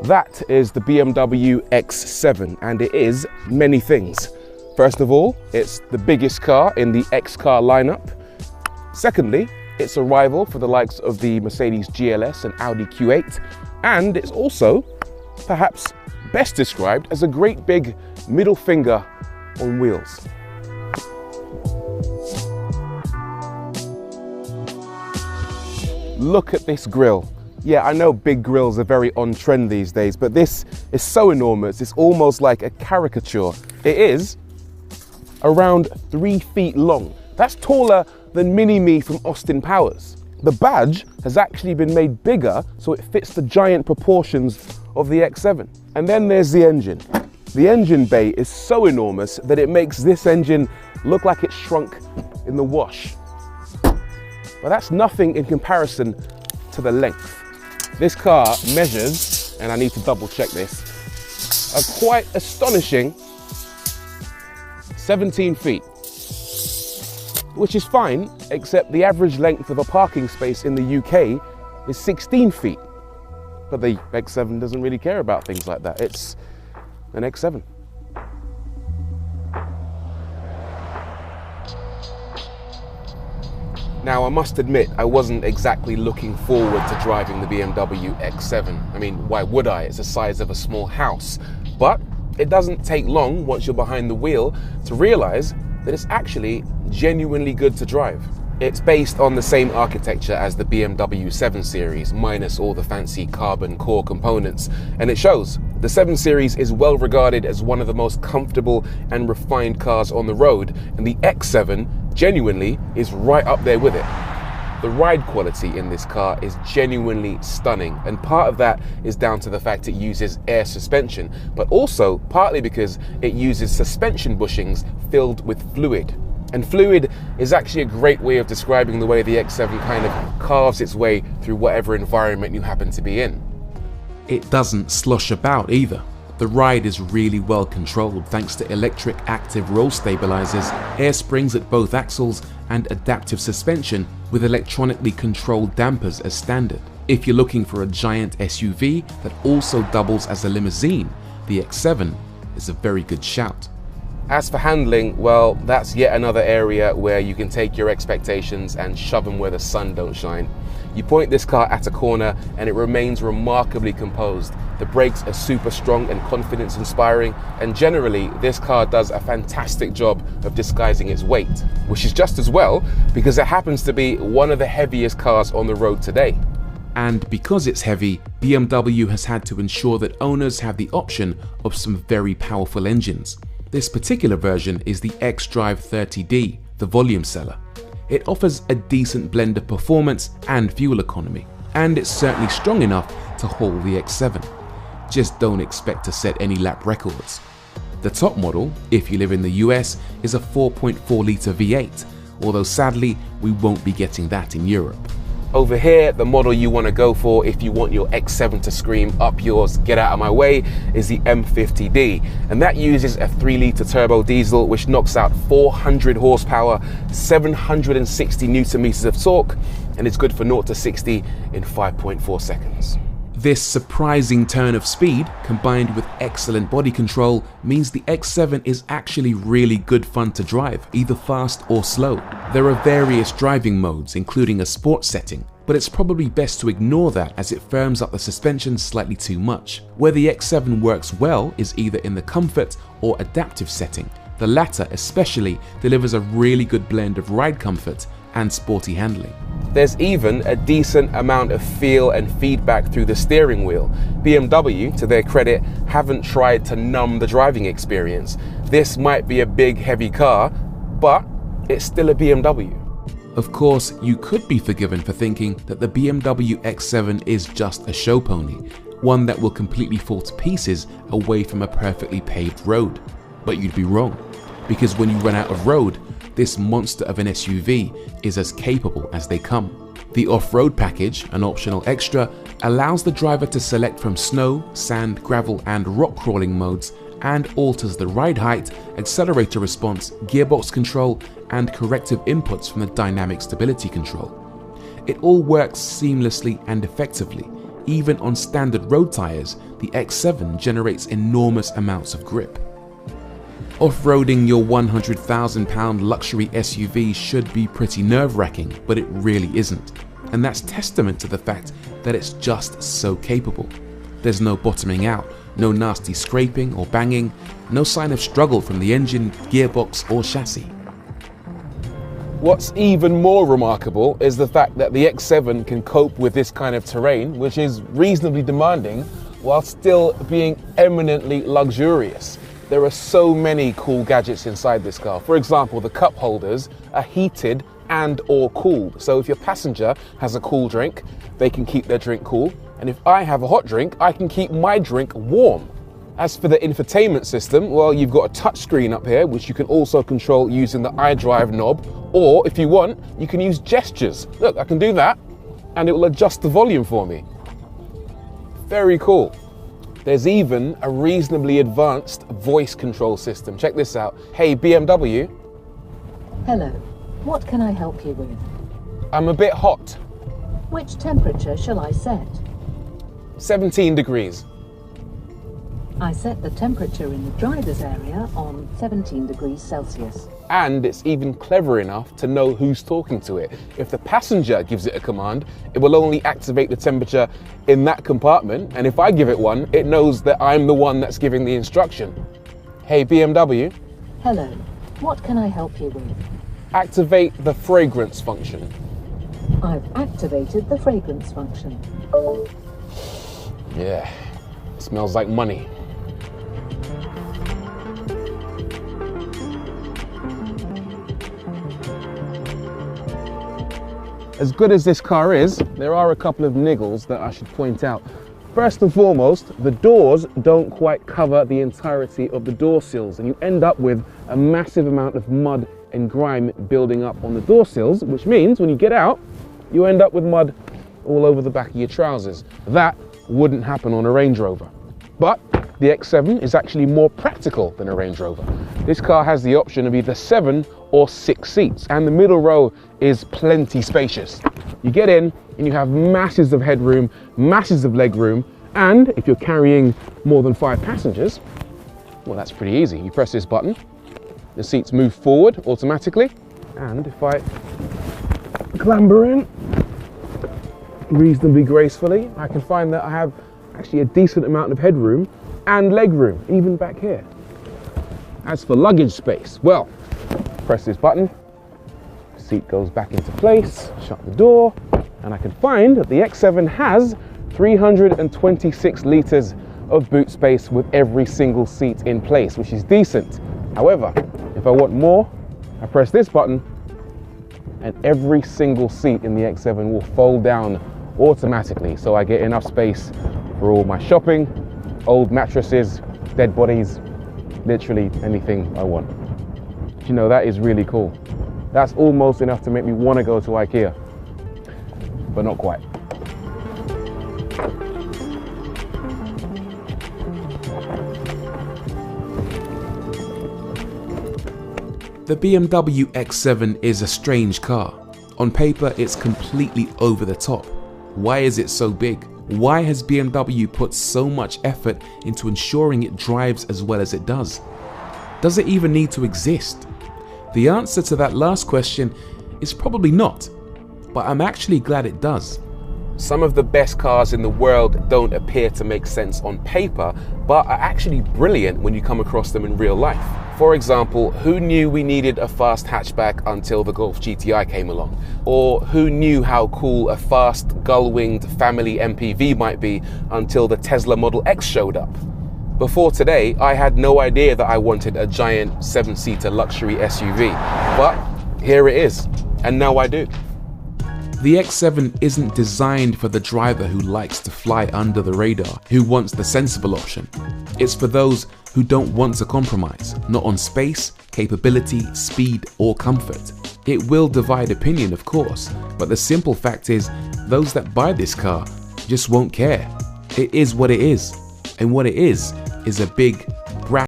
That is the BMW X7, and it is many things. First of all, it's the biggest car in the X car lineup. Secondly, it's a rival for the likes of the Mercedes GLS and Audi Q8. And it's also, perhaps best described as a great big middle finger on wheels. Look at this grille. Yeah, I know big grills are very on trend these days, but this is so enormous, it's almost like a caricature. It is around 3 feet long. That's taller than Mini-Me from Austin Powers. The badge has actually been made bigger so it fits the giant proportions of the X7. And then there's the engine. The engine bay is so enormous that it makes this engine look like it's shrunk in the wash. But that's nothing in comparison to the length. This car measures, and I need to double check this, a quite astonishing 17 feet. Which is fine, except the average length of a parking space in the UK is 16 feet. But the X7 doesn't really care about things like that. It's an X7. Now, I must admit, I wasn't exactly looking forward to driving the BMW X7. I mean, why would I? It's the size of a small house. But it doesn't take long once you're behind the wheel to realize that it's actually genuinely good to drive. It's based on the same architecture as the BMW 7 Series, minus all the fancy carbon core components, and it shows. The 7 Series is well regarded as one of the most comfortable and refined cars on the road, and the X7 genuinely is right up there with it. The ride quality in this car is genuinely stunning, and part of that is down to the fact it uses air suspension, but also partly because it uses suspension bushings filled with fluid. And fluid is actually a great way of describing the way the X7 kind of carves its way through whatever environment you happen to be in. It doesn't slosh about either. The ride is really well controlled thanks to electric active roll stabilizers, air springs at both axles, and adaptive suspension with electronically controlled dampers as standard. If you're looking for a giant SUV that also doubles as a limousine, the X7 is a very good shout. As for handling, well, that's yet another area where you can take your expectations and shove them where the sun don't shine. You point this car at a corner and it remains remarkably composed. The brakes are super strong and confidence inspiring, and generally this car does a fantastic job of disguising its weight, which is just as well because it happens to be one of the heaviest cars on the road today. And because it's heavy, BMW has had to ensure that owners have the option of some very powerful engines. This particular version is the xDrive 30D, the volume seller. It offers a decent blend of performance and fuel economy, and it's certainly strong enough to haul the X7. Just don't expect to set any lap records. The top model, if you live in the US, is a 4.4 litre V8, although sadly we won't be getting that in Europe. Over here, the model you want to go for if you want your X7 to scream up yours, get out of my way, is the M50D. And that uses a 3 litre turbo diesel which knocks out 400 horsepower, 760 newton meters of torque, and it's good for 0 to 60 in 5.4 seconds. This surprising turn of speed, combined with excellent body control, means the X7 is actually really good fun to drive, either fast or slow. There are various driving modes, including a sport setting, but it's probably best to ignore that as it firms up the suspension slightly too much. Where the X7 works well is either in the comfort or adaptive setting. The latter especially delivers a really good blend of ride comfort and sporty handling. There's even a decent amount of feel and feedback through the steering wheel. BMW, to their credit, haven't tried to numb the driving experience. This might be a big, heavy car, but it's still a BMW. Of course, you could be forgiven for thinking that the BMW X7 is just a show pony, one that will completely fall to pieces away from a perfectly paved road. But you'd be wrong, because when you run out of road, this monster of an SUV is as capable as they come. The off-road package, an optional extra, allows the driver to select from snow, sand, gravel and rock crawling modes, and alters the ride height, accelerator response, gearbox control and corrective inputs from the dynamic stability control. It all works seamlessly and effectively, Even on standard road tyres, the X7 generates enormous amounts of grip. Off-roading your £100,000 luxury SUV should be pretty nerve-wracking, but it really isn't. And that's testament to the fact that it's just so capable. There's no bottoming out, no nasty scraping or banging, no sign of struggle from the engine, gearbox or chassis. What's even more remarkable is the fact that the X7 can cope with this kind of terrain, which is reasonably demanding, while still being eminently luxurious. There are so many cool gadgets inside this car. For example, the cup holders are heated and or cooled. So if your passenger has a cool drink, they can keep their drink cool. And if I have a hot drink, I can keep my drink warm. As for the infotainment system, well, you've got a touchscreen up here, which you can also control using the iDrive knob, or if you want, you can use gestures. Look, I can do that, and it will adjust the volume for me. Very cool. There's even a reasonably advanced voice control system. Check this out. Hey, BMW. Hello. What can I help you with? I'm a bit hot. Which temperature shall I set? 17 degrees. I set the temperature in the driver's area on 17 degrees Celsius. And it's even clever enough to know who's talking to it. If the passenger gives it a command, it will only activate the temperature in that compartment. And if I give it one, it knows that I'm the one that's giving the instruction. Hey, BMW. Hello. What can I help you with? Activate the fragrance function. I've activated the fragrance function. Yeah, smells like money. As good as this car is, there are a couple of niggles that I should point out. First and foremost, the doors don't quite cover the entirety of the door sills, and you end up with a massive amount of mud and grime building up on the door sills, which means when you get out, you end up with mud all over the back of your trousers. That wouldn't happen on a Range Rover. But the X7 is actually more practical than a Range Rover. This car has the option of either 7 or 6 seats, and the middle row is plenty spacious. You get in and you have masses of headroom, masses of leg room, and if you're carrying more than 5 passengers, well, that's pretty easy. You press this button, the seats move forward automatically, and if I clamber in reasonably gracefully, I can find that I have actually a decent amount of headroom and leg room, even back here. As for luggage space, well, press this button, seat goes back into place, shut the door, and I can find that the X7 has 326 litres of boot space with every single seat in place, which is decent. However, if I want more, I press this button and every single seat in the X7 will fold down automatically, so I get enough space for all my shopping, old mattresses, dead bodies, literally anything I want. You know, that is really cool. That's almost enough to make me want to go to IKEA, but not quite. The BMW X7 is a strange car. On paper, it's completely over the top. Why is it so big? Why has BMW put so much effort into ensuring it drives as well as it does? Does it even need to exist? The answer to that last question is probably not, but I'm actually glad it does. Some of the best cars in the world don't appear to make sense on paper, but are actually brilliant when you come across them in real life. For example, who knew we needed a fast hatchback until the Golf GTI came along? Or who knew how cool a fast, gull-winged family MPV might be until the Tesla Model X showed up? Before today, I had no idea that I wanted a giant 7-seater luxury SUV, but here it is, and now I do. The X7 isn't designed for the driver who likes to fly under the radar, who wants the sensible option. It's for those who don't want to compromise, not on space, capability, speed, or comfort. It will divide opinion, of course, but the simple fact is, those that buy this car just won't care. It is what it is, and what it is a big,